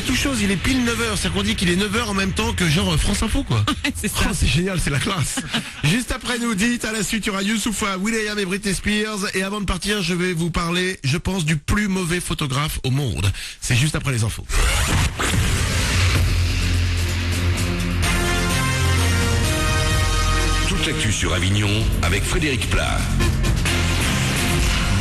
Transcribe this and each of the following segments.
fait tout chose, il est pile 9h, c'est qu'on dit qu'il est 9h en même temps que genre France Info quoi. C'est ça. Oh, c'est génial, c'est la classe. Juste après nous dites, à la suite il y aura Youssoupha, will.i.am et Britney Spears. Et avant de partir, je vais vous parler, je pense, du plus mauvais photographe au monde. C'est juste après les infos. Toute l'actu sur Avignon avec Frédéric Plat.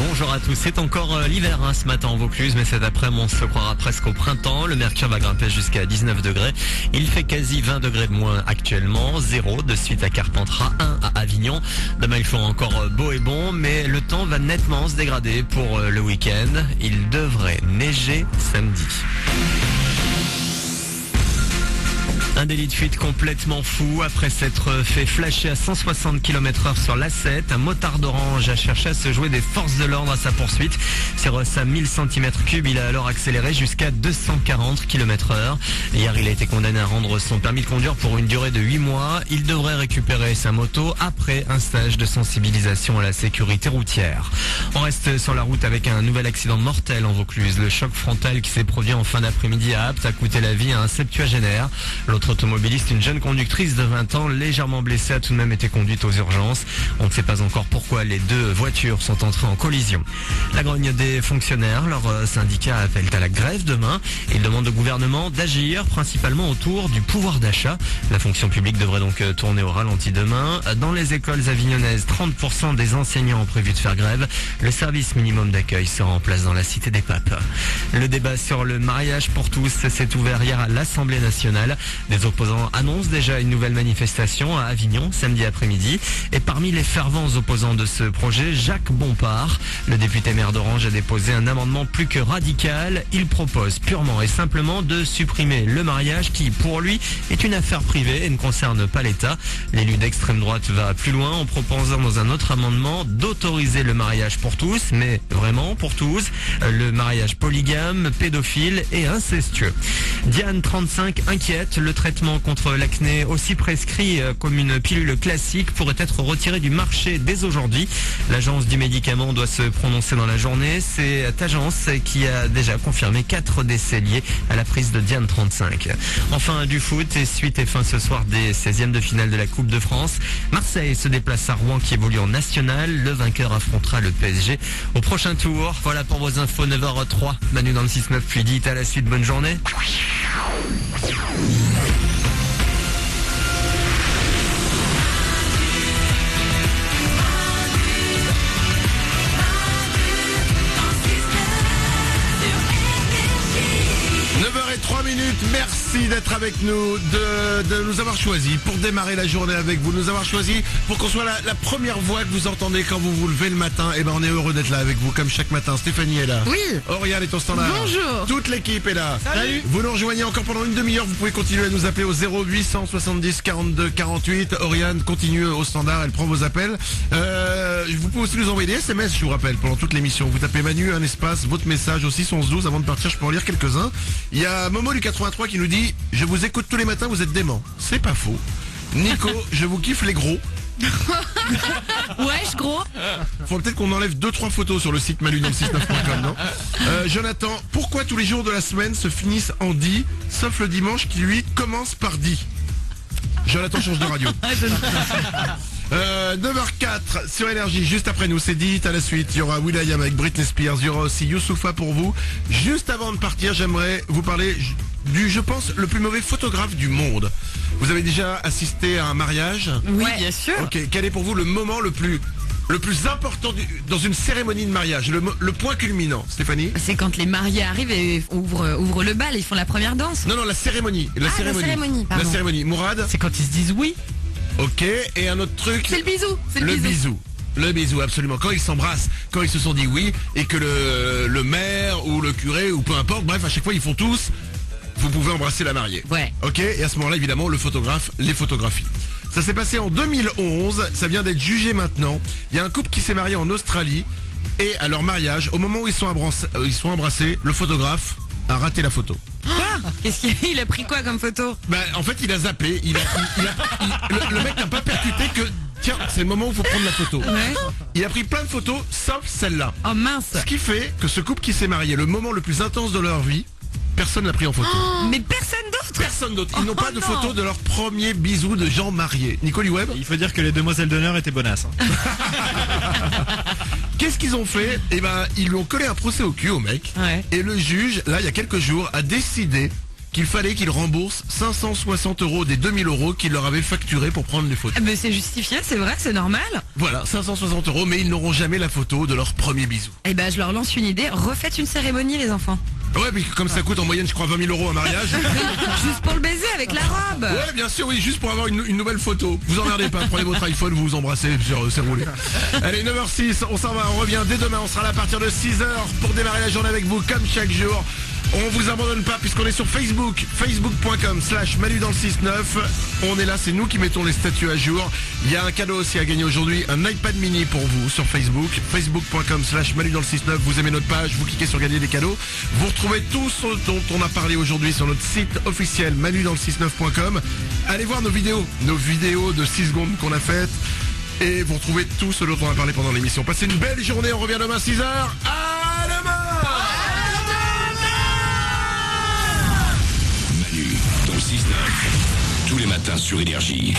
Bonjour à tous, c'est encore l'hiver ce matin en Vaucluse, mais cet après-midi on se croira presque au printemps. Le mercure va grimper jusqu'à 19 degrés. Il fait quasi 20 degrés de moins actuellement, 0 de suite à Carpentras, 1 à Avignon. Demain il fera encore beau et bon, mais le temps va nettement se dégrader pour le week-end. Il devrait neiger samedi. Un délit de fuite complètement fou. Après s'être fait flasher à 160 km/h sur l'A7, un motard d'Orange a cherché à se jouer des forces de l'ordre à sa poursuite. Sur sa 1000 cm3, il a alors accéléré jusqu'à 240 km/h. Hier, il a été condamné à rendre son permis de conduire pour une durée de 8 mois. Il devrait récupérer sa moto après un stage de sensibilisation à la sécurité routière. On reste sur la route avec un nouvel accident mortel en Vaucluse. Le choc frontal qui s'est produit en fin d'après-midi à Apt a coûté la vie à un septuagénaire. L'autre automobiliste, une jeune conductrice de 20 ans, légèrement blessée, a tout de même été conduite aux urgences. On ne sait pas encore pourquoi les deux voitures sont entrées en collision. La grogne des fonctionnaires, leur syndicat appelle à la grève demain. Ils demandent au gouvernement d'agir principalement autour du pouvoir d'achat. La fonction publique devrait donc tourner au ralenti demain. Dans les écoles avignonnaises, 30% des enseignants ont prévu de faire grève. Le service minimum d'accueil sera en place dans la Cité des Papes. Le débat sur le mariage pour tous s'est ouvert hier à l'Assemblée nationale. Les opposants annoncent déjà une nouvelle manifestation à Avignon samedi après-midi. Et parmi les fervents opposants de ce projet, Jacques Bompard, le député maire d'Orange, a déposé un amendement plus que radical. Il propose purement et simplement de supprimer le mariage qui, pour lui, est une affaire privée et ne concerne pas l'État. L'élu d'extrême droite va plus loin en proposant dans un autre amendement d'autoriser le mariage pour tous, mais vraiment pour tous, le mariage polygame, pédophile et incestueux. Diane, 35, inquiète. Le traitement contre l'acné, aussi prescrit comme une pilule classique, pourrait être retiré du marché dès aujourd'hui. L'agence du médicament doit se prononcer dans la journée. C'est cette agence qui a déjà confirmé 4 décès liés à la prise de Diane 35. Enfin, du foot et suite et fin ce soir des 16e de finale de la Coupe de France. Marseille se déplace à Rouen qui évolue en national. Le vainqueur affrontera le PSG au prochain tour. Voilà pour vos infos, 9h03. Manu dans le 6-9, puis dit à la suite, bonne journée. 9h03, merci d'être avec nous, de nous avoir choisi pour démarrer la journée avec vous, de nous avoir choisi pour qu'on soit la première voix que vous entendez quand vous vous levez le matin. Et ben on est heureux d'être là avec vous comme chaque matin. Stéphanie est là. Oui. Oriane est au standard. Bonjour. Toute l'équipe est là. Salut. Vous nous rejoignez encore pendant une demi-heure. Vous pouvez continuer à nous appeler au 0870 42 48. Oriane continue au standard, elle prend vos appels. Vous pouvez aussi nous envoyer des SMS, je vous rappelle, pendant toute l'émission. Vous tapez Manu, un espace, votre message aussi, 1112. Avant de partir, je peux en lire quelques-uns. Il y a Momo du 83 qui nous dit: je vous écoute tous les matins, vous êtes dément. C'est pas faux. Nico, je vous kiffe les gros. Wesh gros. Faut peut-être qu'on enlève 2-3 photos sur le site manu969.com, non? Jonathan, pourquoi tous les jours de la semaine se finissent en dit, sauf le dimanche qui lui commence par dit? Jonathan change de radio. 9h04 sur Énergie, juste après nous, c'est dit, à la suite, il y aura will.i.am avec Britney Spears, il y aura aussi Youssoupha pour vous. Juste avant de partir, j'aimerais vous parler du, je pense, le plus mauvais photographe du monde. Vous avez déjà assisté à un mariage? Oui, bien sûr. Ok, quel est pour vous le moment le plus important dans une cérémonie de mariage, le point culminant, Stéphanie? C'est quand les mariés arrivent et ouvrent le bal et ils font la première danse. Non, la cérémonie. La cérémonie, La pardon. cérémonie. Mourad? C'est quand ils se disent oui. Ok, et un autre truc? C'est le bisou. C'est Le bisou. Le bisou, absolument. Quand ils s'embrassent, quand ils se sont dit oui, et que le maire ou le curé ou peu importe, bref, à chaque fois ils font tous, vous pouvez embrasser la mariée. Ouais. Ok, et à ce moment-là, évidemment, le photographe les photographie. Ça s'est passé en 2011, ça vient d'être jugé maintenant. Il y a un couple qui s'est marié en Australie, et à leur mariage, au moment où ils sont embrassés, le photographe a raté la photo. Qu'est-ce qu'il a pris quoi comme photo? En fait, il a zappé. Le mec n'a pas percuté que tiens, c'est le moment où il faut prendre la photo. Ouais. Il a pris plein de photos, sauf celle-là. Oh mince. Ce qui fait que ce couple qui s'est marié, le moment le plus intense de leur vie, personne l'a pris en photo. Mais personne d'autre. Personne d'autre. Ils n'ont pas de non. photo de leur premier bisou de gens mariés. Nicole Webb, Il faut dire que les demoiselles d'honneur étaient bonasses. Hein. qu'est-ce qu'ils ont fait? Eh ben, ils lui ont collé un procès au cul au mec. Ouais. Et le juge, là, il y a quelques jours, a décidé qu'il fallait qu'il rembourse 560 € des 2000 € qu'il leur avait facturés pour prendre les photos. Mais c'est justifié, c'est vrai, c'est normal. Voilà, 560 €, mais ils n'auront jamais la photo de leur premier bisou. Eh ben, je leur lance une idée. Refaites une cérémonie, les enfants. Ouais, mais comme ça coûte en moyenne, je crois, 20 000 € un mariage. Juste pour le baiser avec la robe. Ouais, bien sûr, oui, juste pour avoir une nouvelle photo. Vous emmerdez pas, prenez votre iPhone, vous vous embrassez, c'est roulé. Allez, 9h06, on s'en va, on revient dès demain, on sera là à partir de 6h pour démarrer la journée avec vous, comme chaque jour. On vous abandonne pas puisqu'on est sur Facebook, facebook.com/Manu dans le 6-9. On est là, c'est nous qui mettons les statuts à jour. Il y a un cadeau aussi à gagner aujourd'hui, un iPad mini pour vous sur Facebook, facebook.com/Manu dans le 6-9. Vous aimez notre page, vous cliquez sur gagner des cadeaux. Vous retrouvez tout ce dont on a parlé aujourd'hui sur notre site officiel manudansle69.com. Allez voir nos vidéos de 6 secondes qu'on a faites. Et vous retrouvez tout ce dont on a parlé pendant l'émission. Passez une belle journée, on revient demain 6h. À demain! Manu dans le 6-9. Tous les matins sur Énergie.